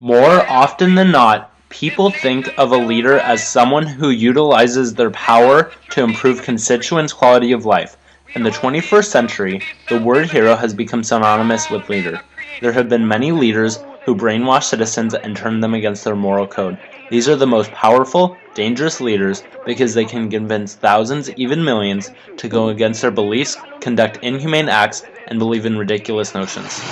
More often than not, people think of a leader as someone who utilizes their power to improve constituents' quality of life. In the 21st century, the word hero has become synonymous with leader. There have been many leaders who brainwash citizens and turn them against their moral code. These are the most powerful, dangerous leaders because they can convince thousands, even millions, to go against their beliefs, conduct inhumane acts, and believe in ridiculous notions.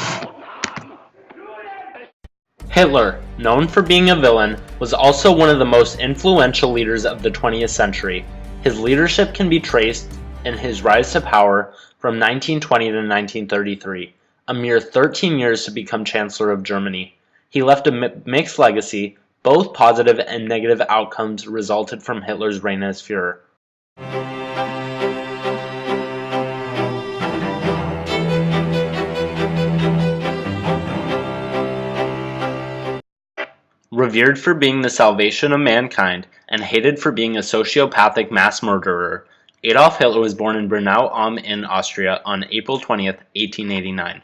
Hitler, known for being a villain, was also one of the most influential leaders of the 20th century. His leadership can be traced in his rise to power from 1920 to 1933, a mere 13 years to become Chancellor of Germany. He left a mixed legacy. Both positive and negative outcomes resulted from Hitler's reign as Führer. Revered for being the salvation of mankind, and hated for being a sociopathic mass murderer, Adolf Hitler was born in Brunau am Inn, Austria on April 20, 1889.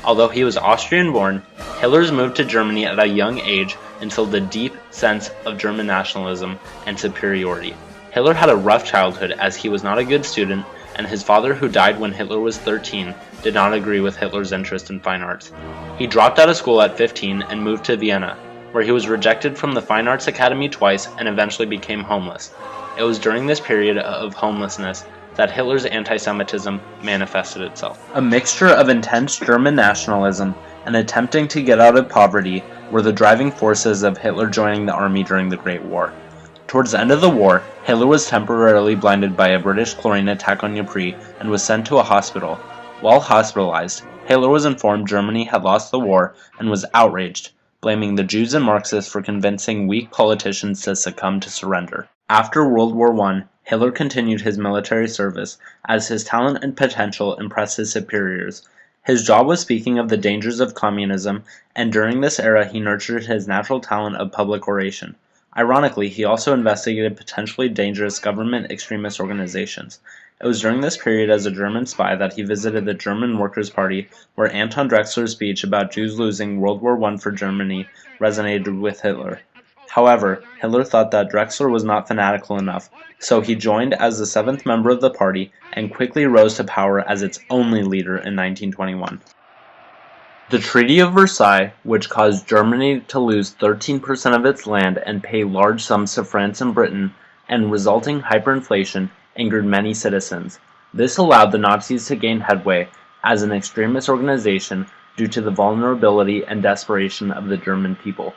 Although he was Austrian-born, Hitler's move to Germany at a young age instilled a deep sense of German nationalism and superiority. Hitler had a rough childhood as he was not a good student, and his father, who died when Hitler was 13, did not agree with Hitler's interest in fine arts. He dropped out of school at 15 and moved to Vienna, where he was rejected from the Fine Arts Academy twice and eventually became homeless. It was during this period of homelessness that Hitler's anti-Semitism manifested itself. A mixture of intense German nationalism and attempting to get out of poverty were the driving forces of Hitler joining the army during the Great War. Towards the end of the war, Hitler was temporarily blinded by a British chlorine attack on Ypres and was sent to a hospital. While hospitalized, Hitler was informed Germany had lost the war and was outraged, blaming the Jews and Marxists for convincing weak politicians to succumb to surrender. After World War I, Hitler continued his military service, as his talent and potential impressed his superiors. His job was speaking of the dangers of communism, and during this era he nurtured his natural talent of public oration. Ironically, he also investigated potentially dangerous government extremist organizations. It was during this period as a German spy that he visited the German Workers' Party, where Anton Drexler's speech about Jews losing World War I for Germany resonated with Hitler. However, Hitler thought that Drexler was not fanatical enough, so he joined as the seventh member of the party and quickly rose to power as its only leader in 1921. The Treaty of Versailles, which caused Germany to lose 13% of its land and pay large sums to France and Britain, and resulting hyperinflation, angered many citizens. This allowed the Nazis to gain headway as an extremist organization due to the vulnerability and desperation of the German people.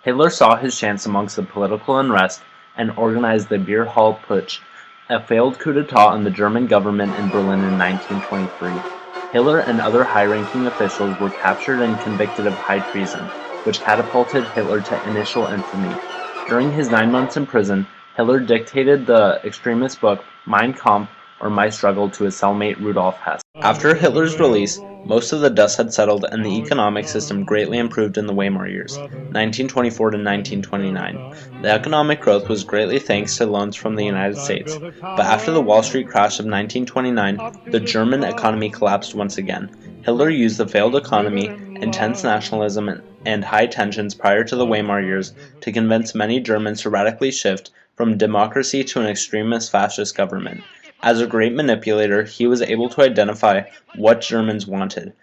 Hitler saw his chance amongst the political unrest and organized the Beer Hall Putsch, a failed coup d'etat on the German government in Berlin in 1923. Hitler and other high-ranking officials were captured and convicted of high treason, which catapulted Hitler to initial infamy. During his 9 months in prison, Hitler dictated the extremist book Mein Kampf, or My Struggle, to his cellmate Rudolf Hess. After Hitler's release, most of the dust had settled and the economic system greatly improved in the Weimar years, 1924 to 1929. The economic growth was greatly thanks to loans from the United States, but after the Wall Street crash of 1929, the German economy collapsed once again. Hitler used the failed economy, intense nationalism, and high tensions prior to the Weimar years to convince many Germans to radically shift from democracy to an extremist fascist government. As a great manipulator, he was able to identify what Germans wanted: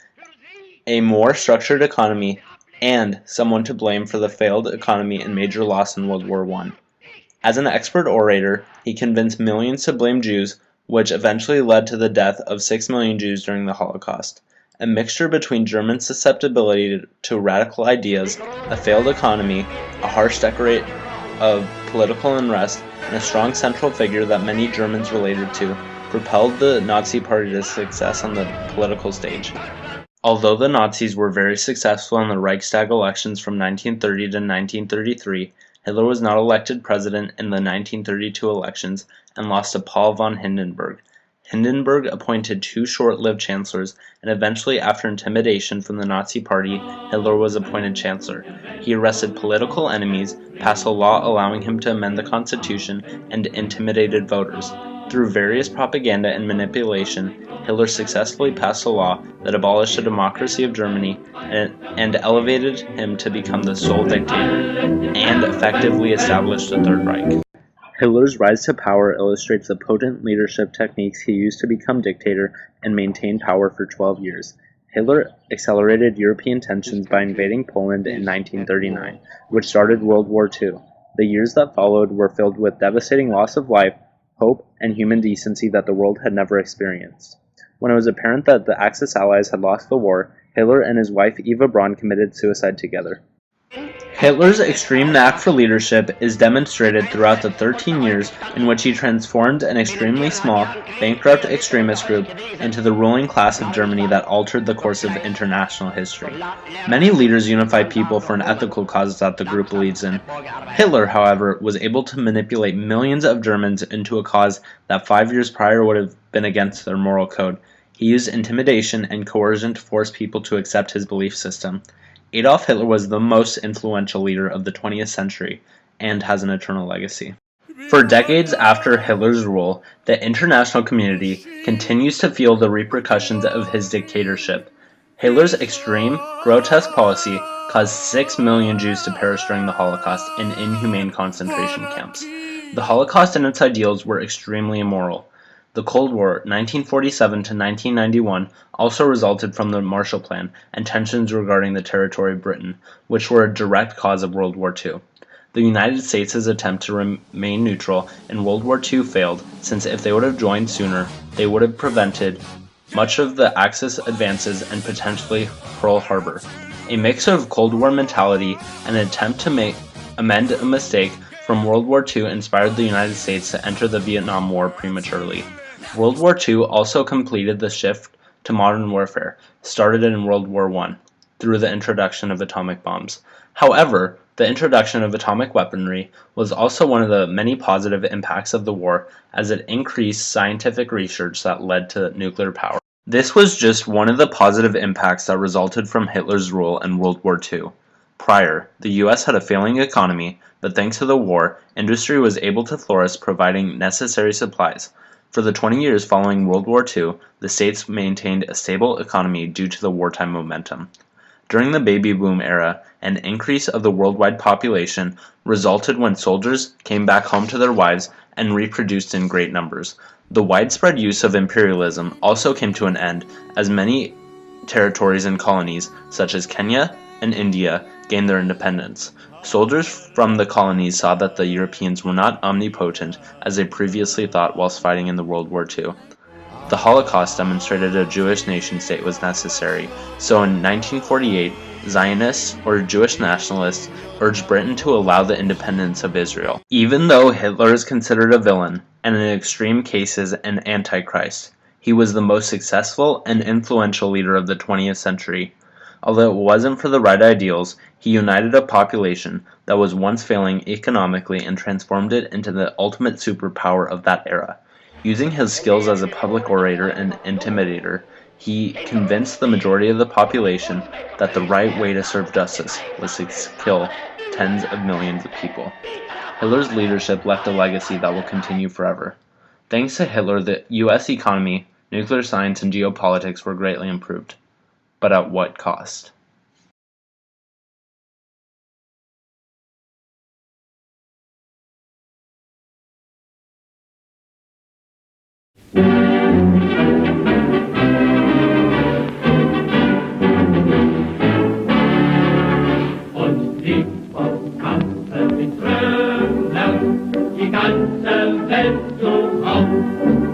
a more structured economy and someone to blame for the failed economy and major loss in World War I. As an expert orator, he convinced millions to blame Jews, which eventually led to the death of 6 million Jews during the Holocaust. A mixture between German susceptibility to radical ideas, a failed economy, a harsh decorate of political unrest, and a strong central figure that many Germans related to, propelled the Nazi Party to success on the political stage. Although the Nazis were very successful in the Reichstag elections from 1930 to 1933, Hitler was not elected president in the 1932 elections and lost to Paul von Hindenburg. Hindenburg appointed 2 short-lived chancellors, and eventually, after intimidation from the Nazi Party, Hitler was appointed chancellor. He arrested political enemies, passed a law allowing him to amend the constitution, and intimidated voters. Through various propaganda and manipulation, Hitler successfully passed a law that abolished the democracy of Germany and elevated him to become the sole dictator, and effectively established the Third Reich. Hitler's rise to power illustrates the potent leadership techniques he used to become dictator and maintain power for 12 years. Hitler accelerated European tensions by invading Poland in 1939, which started World War II. The years that followed were filled with devastating loss of life, hope, and human decency that the world had never experienced. When it was apparent that the Axis allies had lost the war, Hitler and his wife Eva Braun committed suicide together. Hitler's extreme knack for leadership is demonstrated throughout the 13 years in which he transformed an extremely small, bankrupt extremist group into the ruling class of Germany that altered the course of international history. Many leaders unify people for an ethical cause that the group believes in. Hitler, however, was able to manipulate millions of Germans into a cause that 5 years prior would have been against their moral code. He used intimidation and coercion to force people to accept his belief system. Adolf Hitler was the most influential leader of the 20th century and has an eternal legacy. For decades after Hitler's rule, the international community continues to feel the repercussions of his dictatorship. Hitler's extreme, grotesque policy caused 6 million Jews to perish during the Holocaust in inhumane concentration camps. The Holocaust and its ideals were extremely immoral. The Cold War, 1947 to 1991, also resulted from the Marshall Plan and tensions regarding the territory of Britain, which were a direct cause of World War II. The United States' attempt to remain neutral in World War II failed, since if they would have joined sooner, they would have prevented much of the Axis advances and potentially Pearl Harbor. A mix of Cold War mentality and an attempt to amend a mistake from World War II inspired the United States to enter the Vietnam War prematurely. World War II also completed the shift to modern warfare, started in World War I, through the introduction of atomic bombs. However, the introduction of atomic weaponry was also one of the many positive impacts of the war, as it increased scientific research that led to nuclear power. This was just one of the positive impacts that resulted from Hitler's rule in World War II. Prior, the U.S. had a failing economy, but thanks to the war, industry was able to flourish, providing necessary supplies. For the 20 years following World War II, the states maintained a stable economy due to the wartime momentum. During the baby boom era, an increase of the worldwide population resulted when soldiers came back home to their wives and reproduced in great numbers. The widespread use of imperialism also came to an end, as many territories and colonies, such as Kenya and India, gained their independence. Soldiers from the colonies saw that the Europeans were not omnipotent as they previously thought whilst fighting in the World War II. The Holocaust demonstrated a Jewish nation-state was necessary, so in 1948, Zionists, or Jewish nationalists, urged Britain to allow the independence of Israel. Even though Hitler is considered a villain, and in extreme cases an antichrist, he was the most successful and influential leader of the 20th century. Although it wasn't for the right ideals, he united a population that was once failing economically and transformed it into the ultimate superpower of that era. Using his skills as a public orator and intimidator, he convinced the majority of the population that the right way to serve justice was to kill tens of millions of people. Hitler's leadership left a legacy that will continue forever. Thanks to Hitler, the U.S. economy, nuclear science, and geopolitics were greatly improved. But at what cost? Und liegt vom Kampfe mit Trümmern die ganze Welt so auf.